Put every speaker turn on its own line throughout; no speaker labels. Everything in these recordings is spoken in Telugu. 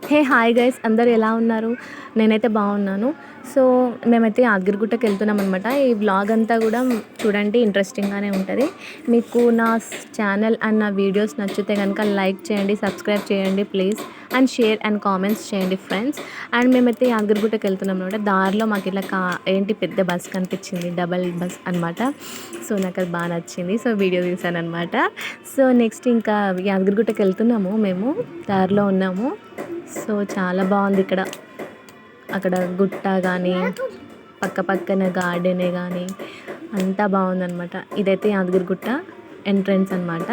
హే హాయ్ గైస్, అందరు ఎలా ఉన్నారు? నేనైతే బాగున్నాను. సో మేమైతే యాదగిరిగుట్టకి వెళ్తున్నాం అనమాట. ఈ వ్లాగ్ అంతా కూడా చూడండి, ఇంట్రెస్టింగ్గానే ఉంటుంది. మీకు నా ఛానల్ అండ్ నా వీడియోస్ నచ్చితే కనుక లైక్ చేయండి, సబ్స్క్రైబ్ చేయండి please, and share and comments చేయండి ఫ్రెండ్స్. అండ్ మేమైతే యాదగిరిగుట్టకి వెళ్తున్నాం అనమాట. దారిలో మాకు ఇలా పెద్ద బస్ కనిపించింది, డబల్ బస్ అనమాట. సో నాకు అది బాగా నచ్చింది, సో వీడియో తీసాను అనమాట. సో నెక్స్ట్ ఇంకా యాదగిరిగుట్టకి వెళ్తున్నాము, మేము దారిలో ఉన్నాము. సో చాలా బాగుంది ఇక్కడ. అక్కడ గుట్ట కానీ పక్కన గార్డెనే కానీ అంతా బాగుందన్నమాట. ఇదైతే యాదగిరిగుట్ట ఎంట్రన్స్ అనమాట.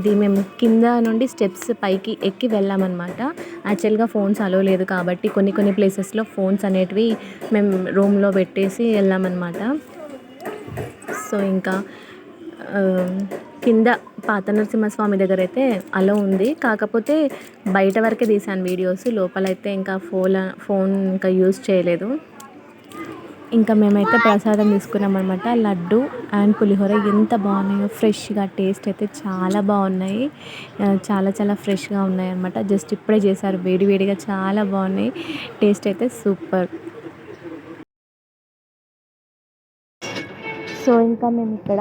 ఇది మేము కింద నుండి స్టెప్స్ పైకి ఎక్కి వెళ్ళామన్నమాట. యాక్చువల్గా ఫోన్స్ అలో లేదు కాబట్టి కొన్ని ప్లేసెస్లో ఫోన్స్ అనేటివి మేము రూమ్లో పెట్టేసి వెళ్ళామన్నమాట. సో ఇంకా కింద పాత నరసింహస్వామి దగ్గర అయితే అలో ఉంది, కాకపోతే బయట వరకే తీసాను వీడియోస్, లోపలైతే ఇంకా ఫోన్ ఇంకా యూజ్ చేయలేదు. ఇంకా మేమైతే ప్రసాదం తీసుకున్నాం అనమాట. లడ్డు అండ్ పులిహోర ఎంత బాగున్నాయో, ఫ్రెష్గా టేస్ట్ అయితే చాలా బాగున్నాయి. చాలా ఫ్రెష్గా ఉన్నాయి అనమాట. జస్ట్ ఇప్పుడే చేశారు, వేడిగా చాలా బాగున్నాయి. టేస్ట్ అయితే సూపర్. సో ఇంకా మేము ఇక్కడ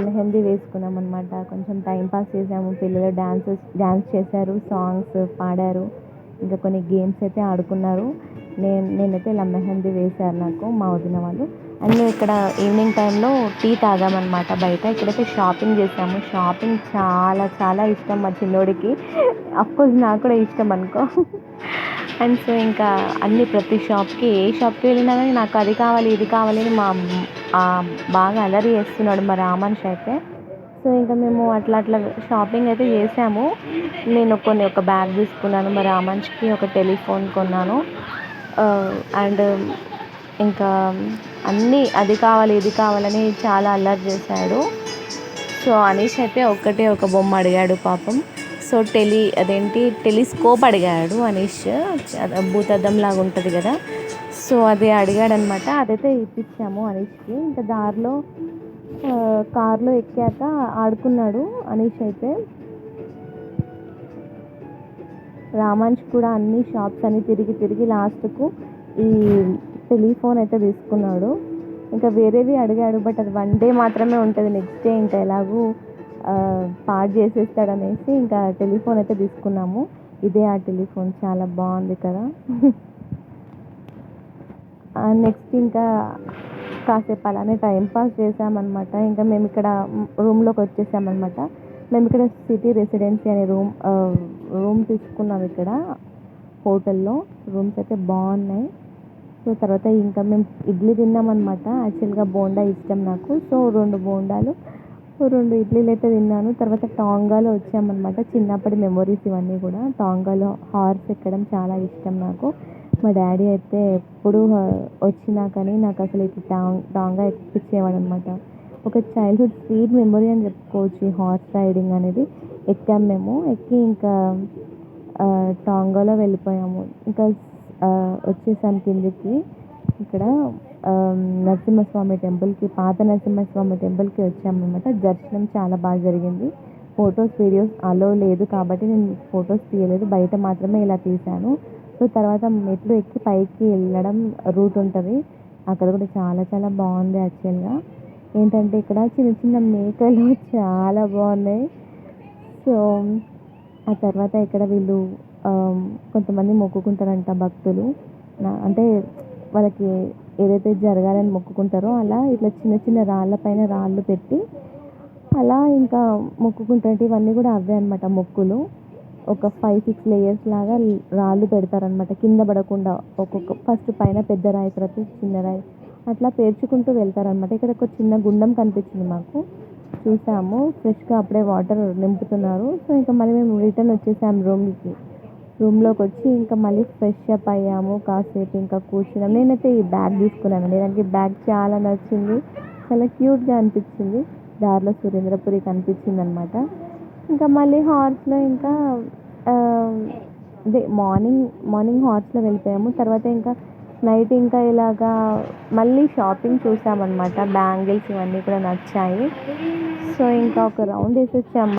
మెహందీ వేసుకున్నాం అనమాట. కొంచెం టైంపాస్ చేసాము, పిల్లలు డ్యాన్స్ చేశారు, సాంగ్స్ పాడారు, ఇంకా కొన్ని గేమ్స్ అయితే ఆడుకున్నారు. నేనైతే ఇలా మెహందీ వేశారు నాకు మా వదిన వాళ్ళు. అండ్ ఇక్కడ ఈవినింగ్ టైంలో టీ తాగామన్నమాట బయట. ఇక్కడైతే షాపింగ్ చేసాము. షాపింగ్ చాలా ఇష్టం మా చిన్నోడికి, అఫ్కోర్స్ నాకు కూడా ఇష్టం అనుకో. అండ్ సో ఇంకా ప్రతి షాప్కి, ఏ షాప్కి వెళ్ళినా కానీ నాకు అది కావాలి ఇది కావాలి అని బాగా అల్లరి చేస్తున్నాడు మా రామనిషి అయితే. సో ఇంకా మేము అట్లా షాపింగ్ అయితే చేసాము. నేను ఒక బ్యాగ్ తీసుకున్నాను మా రామనిషికి, ఒక టెలిఫోన్ కొన్నాను. అండ్ ఇంకా అది కావాలి ఇది కావాలని చాలా అల్లరి చేశాడు. సో అనీష్ అయితే ఒక బొమ్మ అడిగాడు పాపం. సో టెలిస్కోప్ అడిగాడు అనీష్, భూతద్దం లాగా ఉంటుంది కదా. సో అది అడిగాడనమాట. అదైతే ఇప్పించాము అనీష్కి. ఇంకా దారిలో కార్లో ఎక్కాక ఆడుకున్నాడు అనీష్ అయితే. రామాంష్ కూడా అన్ని షాప్స్ అన్ని తిరిగి లాస్ట్కు ఈ టెలిఫోన్ అయితే తీసుకున్నాడు. ఇంకా వేరేవి అడిగాడు, బట్ అది 1 డే మాత్రమే ఉంటుంది, నెక్స్ట్ డే ఇంకా ఎలాగూ పాడు చేసేస్తాడనేసి ఇంకా టెలిఫోన్ అయితే తీసుకున్నాము. ఇదే ఆ టెలిఫోన్, చాలా బాగుంది కదా. నెక్స్ట్ ఇంకా కాసేపు అలానే టైంపాస్ చేసామన్నమాట. ఇంకా మేము ఇక్కడ రూమ్లోకి వచ్చేసామన్నమాట. మేము ఇక్కడ సిటీ రెసిడెన్సీ అనే రూమ్ తీసుకున్నాం ఇక్కడ హోటల్లో. రూమ్స్ అయితే బాగున్నాయి. సో తర్వాత ఇంకా మేము ఇడ్లీ తిన్నామన్నమాట. యాక్చువల్గా బోండా ఇష్టం నాకు, సో 2 బోండాలు 2 ఇడ్లీలు అయితే తిన్నాను. తర్వాత టాంగాలో వచ్చామన్నమాట. చిన్నప్పటి మెమొరీస్ ఇవన్నీ కూడా. టాంగాలో హార్స్ ఎక్కడం చాలా ఇష్టం నాకు. మా డాడీ అయితే ఎప్పుడు వచ్చినా కానీ నాకు అసలు ఇది టాంగా ఎక్కించేవాడు అనమాట. ఒక చైల్డ్హుడ్ స్వీట్ మెమొరీ అని చెప్పుకోవచ్చు ఈ హార్స్ రైడింగ్ అనేది. ఎక్కాము మేము, ఎక్కి ఇంకా టాంగాలో వెళ్ళిపోయాము. ఇంకా వచ్చేసాను కిందికి. ఇక్కడ నరసింహస్వామి టెంపుల్కి, పాత నరసింహస్వామి టెంపుల్కి వచ్చామన్నమాట. దర్శనం చాలా బాగా జరిగింది. ఫొటోస్ వీడియోస్ అలో లేదు కాబట్టి నేను ఫొటోస్ తీయలేదు, బయట మాత్రమే ఇలా తీశాను. సో తర్వాత మెట్లు ఎక్కి పైకి వెళ్ళడం రూట్ ఉంటుంది, అక్కడ కూడా చాలా బాగుంది. యాక్చువల్గా ఏంటంటే ఇక్కడ చిన్న మేకలు చాలా బాగున్నాయి. సో ఆ తర్వాత ఇక్కడ వీళ్ళు కొంతమంది మొక్కుకుంటారంట భక్తులు, అంటే వాళ్ళకి ఏదైతే జరగాలని మొక్కుకుంటారో అలా ఇట్లా చిన్న రాళ్ళపైన రాళ్ళు పెట్టి అలా ఇంకా మొక్కుకుంటారంటే ఇవన్నీ కూడా అవే అనమాట మొక్కులు. ఒక 5-6 లేయర్స్ లాగా రాళ్ళు పెడతారనమాట, కింద పడకుండా. ఫస్ట్ పైన పెద్ద రాయి, తర్వాత చిన్న రాయి, అట్లా పేర్చుకుంటూ వెళ్తారనమాట. ఇక్కడ ఒక చిన్న గుండం కనిపించింది మాకు, చూసాము. ఫ్రెష్గా అప్పుడే వాటర్ నింపుతున్నారు. సో ఇంకా మళ్ళీ మేము రిటర్న్ వచ్చేసాము రూమ్లోకి వచ్చి ఇంకా మళ్ళీ ఫ్రెష్ అప్ అయ్యాము. కాసేపు ఇంకా కూర్చున్నాం. నేనైతే ఈ బ్యాగ్ తీసుకున్నాను, నాకు ఈ బ్యాగ్ చాలా నచ్చింది, చాలా క్యూట్గా అనిపించింది. దారిలో సురేంద్రపురి కనిపించింది అనమాట. ఇంకా మళ్ళీ హార్స్లో ఇంకా మార్నింగ్ హార్స్లో వెళ్ళిపోయాము. తర్వాత ఇంకా నైట్ ఇంకా ఇలాగా మళ్ళీ షాపింగ్ చూసామన్నమాట. బ్యాంగిల్స్ ఇవన్నీ కూడా నచ్చాయి. సో ఇంకా ఒక రౌండ్ వేసి వచ్చాము.